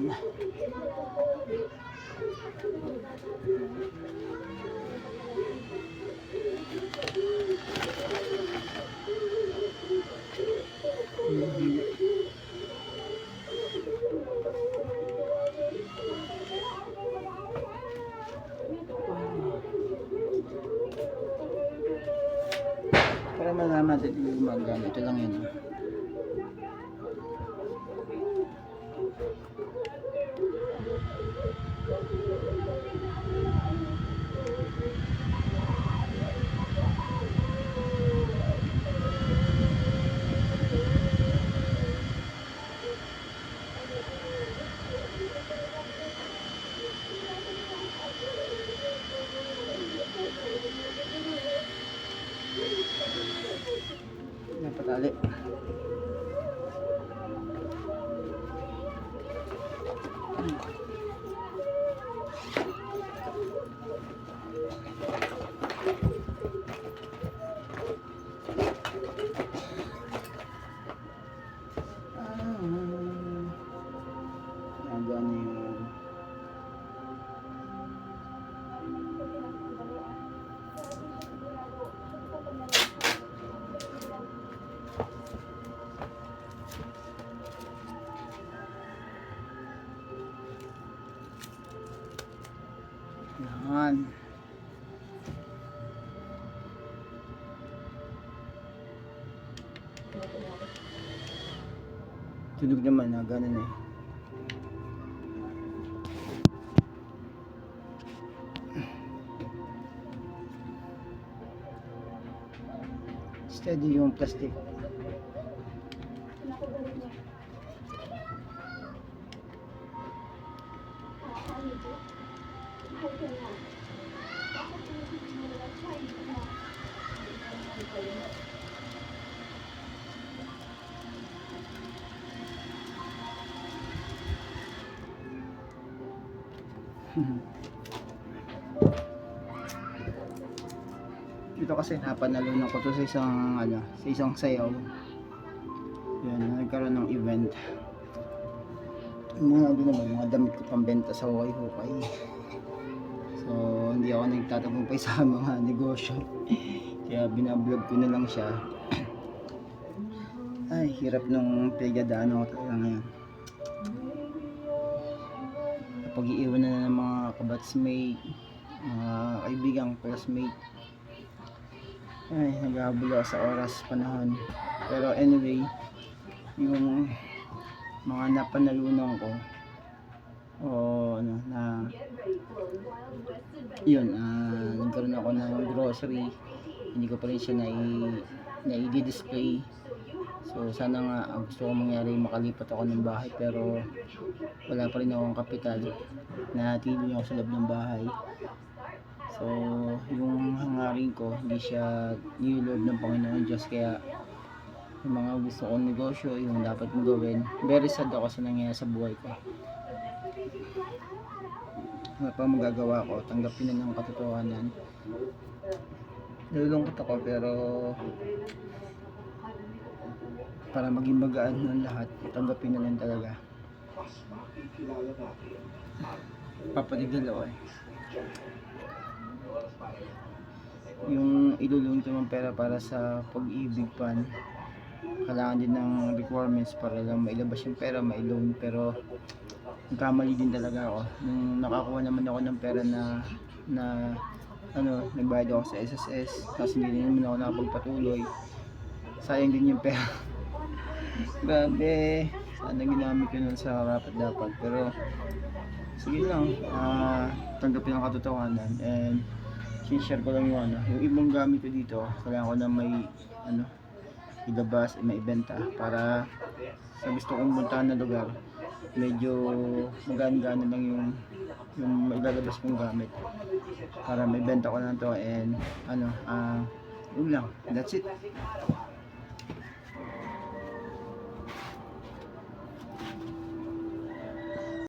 Ayan. Para malaman natin yung gumagana. Ito lang yun. Napatali. Nagano yun. Yan. Tunog naman na ganun eh. Steady yung plastic. Dito kasi napanalunan ko to sa isang sa isang sayaw. Yan, nagkaroon ng event. Mga naman, mga damit ko pambenta sa hukay-hukay. So, hindi ako nagtatagumpay sa mga negosyo. Kaya binablog ko na lang siya. Ay, hirap nung pinagdadaanan ko talaga ngayon. Pag-iiwan na ng mga kabatsmate, mga kaibigang classmate. Ay, naghahabol ako sa oras, panahon. Pero anyway, yung mga napanalunan ko o nagkaroon ako ng grocery, hindi ko pa rin siya i-display. So sana nga, ang gusto ko mangyari, makalipat ako ng bahay, pero wala pa rin akong kapital, natili ako sa loob ng bahay. So yung hangarin ko, hindi siya niloob ng Panginoon Diyos, kaya yung mga gusto kong negosyo, yung dapat kong gawin, very sad ako sa nangyayari sa buhay ko. Ano pa magagawa ko, tanggapin na ng katotohanan. Nalulungkot ako, pero para maging magaan ng lahat, tanggapin na lang talaga. Papatigil ako eh. Yung ilulong ito ng pera para sa pag-ibig pan, kailangan din ng requirements para lang mailabas yung pera, mailong. Pero nagkamali din talaga ako nung nakakuha naman ako ng pera na nagbayad ako sa SSS, tapos hindi naman ako nakapagpatuloy. Sayang din yung pera. Grabe, sana ginamit ko nun sa dapat. Pero sige lang, tanggapin ang katotohanan, and sinishare ko lang yung yung ibang gamit ko dito. Kailangan ko na may ilabas, may ibenta para sa gusto kong puntahan na lugar, medyo magaan-gaan lang yung mailalabas kong gamit para may benta ko na to, and yun lang, that's it.